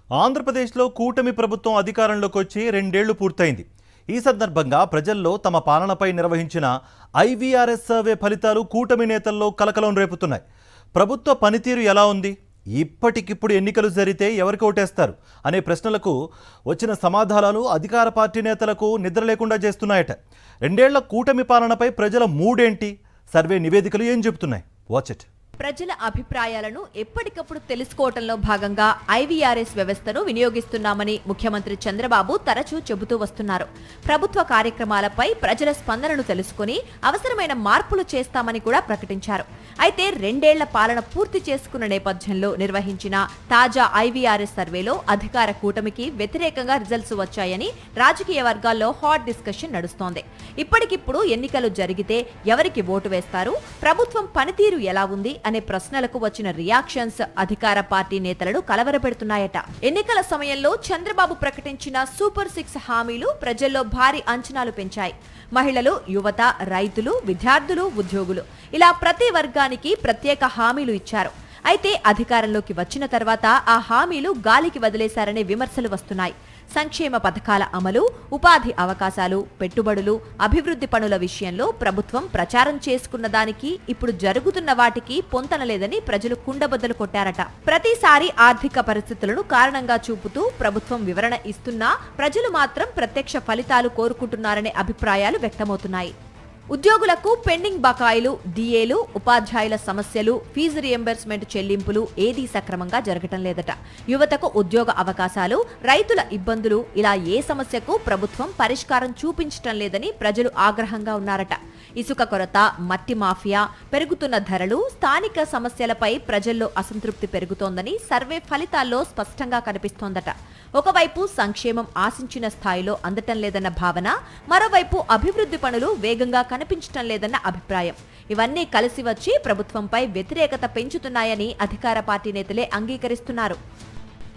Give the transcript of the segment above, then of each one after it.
ఆంధ్రప్రదేశ్లో కూటమి ప్రభుత్వం అధికారంలోకి వచ్చి 2 ఏళ్లు పూర్తయింది. ఈ సందర్భంగా ప్రజల్లో తమ పాలనపై నిర్వహించిన ఐవీఆర్ఎస్ సర్వే ఫలితాలు కూటమి నేతల్లో కలకలం రేపుతున్నాయి. ప్రభుత్వ పనితీరు ఎలా ఉంది, ఇప్పటికిప్పుడు ఎన్నికలు జరిగితే ఎవరికి ఓటేస్తారు అనే ప్రశ్నలకు వచ్చిన సమాధానాలు అధికార పార్టీ నేతలకు నిద్ర లేకుండా చేస్తున్నాయట. 2 ఏళ్ల కూటమి పాలనపై ప్రజల మూడేంటి, సర్వే నివేదికలు ఏం చెబుతున్నాయి? Watch it. ప్రజల అభిప్రాయాలను ఎప్పటికప్పుడు తెలుసుకోవటంలో భాగంగా ఐవీఆర్ఎస్ వ్యవస్థను వినియోగిస్తున్నామని ముఖ్యమంత్రి చంద్రబాబు తరచూ చెబుతూ వస్తున్నారు. ప్రభుత్వ కార్యక్రమాలపై ప్రజల స్పందనను తెలుసుకుని అవసరమైన మార్పులు చేస్తామని కూడా ప్రకటించారు. అయితే 2 ఏళ్ల పాలన పూర్తి చేసుకున్న నేపథ్యంలో నిర్వహించిన తాజా ఐవీఆర్ఎస్ సర్వేలో అధికార కూటమికి వ్యతిరేకంగా రిజల్ట్స్ వచ్చాయని రాజకీయ వర్గాల్లో హాట్ డిస్కషన్ నడుస్తోంది. ఇప్పటికిప్పుడు ఎన్నికలు జరిగితే ఎవరికి ఓటు వేస్తారు, ప్రభుత్వం పనితీరు ఎలా ఉంది అనే ప్రశ్నలకు వచ్చిన రియాక్షన్స్ అధికార పార్టీ నేతలను కలవరపెడుతున్నాయట. ఎన్నికల సమయంలో చంద్రబాబు ప్రకటించిన సూపర్ 6 హామీలు ప్రజల్లో భారీ అంచనాలు పెంచాయి. మహిళలు, యువత, రైతులు, విద్యార్థులు, ఉద్యోగులు ఇలా ప్రతి వర్గానికి ప్రత్యేక హామీలు ఇచ్చారు. అయితే అధికారంలోకి వచ్చిన తర్వాత ఆ హామీలు గాలికి వదిలేశారనే విమర్శలు వస్తున్నాయి. సంక్షేమ పథకాల అమలు, ఉపాధి అవకాశాలు, పెట్టుబడులు, అభివృద్ధి పనుల విషయంలో ప్రభుత్వం ప్రచారం చేసుకున్న దానికి ఇప్పుడు జరుగుతున్న వాటికి పొంతనలేదని ప్రజలు కుండబద్దలు కొట్టారట. ప్రతిసారి ఆర్థిక పరిస్థితులను కారణంగా చూపుతూ ప్రభుత్వం వివరణ ఇస్తున్నా ప్రజలు మాత్రం ప్రత్యక్ష ఫలితాలు కోరుకుంటున్నారనే అభిప్రాయాలు వ్యక్తమవుతున్నాయి. ఉద్యోగులకు పెండింగ్ బకాయిలు, డిఏలు, ఉపాధ్యాయుల సమస్యలు, ఫీజు రియంబర్స్మెంట్ చెల్లింపులు ఏదీ సక్రమంగా జరగటం లేదట. యువతకు ఉద్యోగ అవకాశాలు, రైతుల ఇబ్బందులు ఇలా ఏ సమస్యకు ప్రభుత్వం పరిష్కారం చూపించటం లేదని ప్రజలు ఆగ్రహంగా ఉన్నారట. ఇసుక కొరత, మట్టి మాఫియా, పెరుగుతున్న ధరలు, స్థానిక సమస్యలపై ప్రజల్లో అసంతృప్తి పెరుగుతోందని సర్వే ఫలితాల్లో స్పష్టంగా కనిపిస్తోందట. ఒకవైపు సంక్షేమం ఆశించిన స్థాయిలో అందటం లేదన్న భావన, మరోవైపు అభివృద్ధి పనులు వేగంగా కనిపించటం లేదన్న అభిప్రాయం. ఇవన్నీ కలిసి వచ్చి ప్రభుత్వంపై వ్యతిరేకత పెంచుతున్నాయని అధికార పార్టీ నేతలే అంగీకరిస్తున్నారు.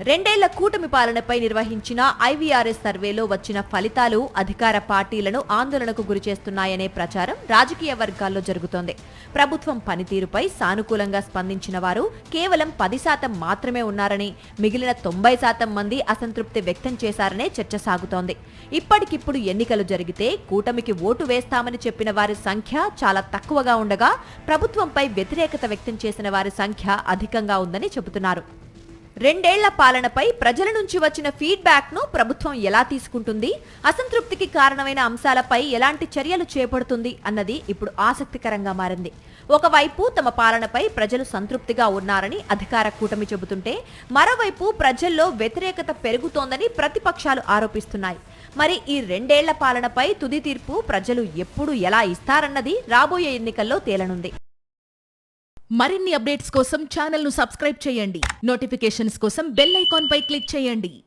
2 ఏళ్ల కూటమి పాలనపై నిర్వహించిన ఐవీఆర్ఎస్ సర్వేలో వచ్చిన ఫలితాలు అధికార పార్టీలను ఆందోళనకు గురిచేస్తున్నాయనే ప్రచారం రాజకీయ వర్గాల్లో జరుగుతోంది. ప్రభుత్వం పనితీరుపై సానుకూలంగా స్పందించిన వారు కేవలం 10% మాత్రమే ఉన్నారని, మిగిలిన 90% మంది అసంతృప్తి వ్యక్తం చేశారనే చర్చ సాగుతోంది. ఇప్పటికిప్పుడు ఎన్నికలు జరిగితే కూటమికి ఓటు వేస్తామని చెప్పిన వారి సంఖ్య చాలా తక్కువగా ఉండగా, ప్రభుత్వంపై వ్యతిరేకత వ్యక్తం చేసిన వారి సంఖ్య అధికంగా ఉందని చెబుతున్నారు. 2 ఏళ్ల పాలనపై ప్రజల నుంచి వచ్చిన ఫీడ్బ్యాక్ ను ప్రభుత్వం ఎలా తీసుకుంటుంది, అసంతృప్తికి కారణమైన అంశాలపై ఎలాంటి చర్యలు చేపడుతుంది అన్నది ఇప్పుడు ఆసక్తికరంగా మారింది. ఒకవైపు తమ పాలనపై ప్రజలు సంతృప్తిగా ఉన్నారని అధికార కూటమి చెబుతుంటే, మరోవైపు ప్రజల్లో వ్యతిరేకత పెరుగుతోందని ప్రతిపక్షాలు ఆరోపిస్తున్నాయి. మరి ఈ 2 ఏళ్ల పాలనపై తుది తీర్పు ప్రజలు ఎప్పుడు ఎలా ఇస్తారన్నది రాబోయే ఎన్నికల్లో తేలనుంది. మరిన్ని అప్డేట్స్ కోసం ఛానల్ ను సబ్స్క్రైబ్ చేయండి. నోటిఫికేషన్స్ కోసం బెల్ ఐకాన్ పై క్లిక్ చేయండి.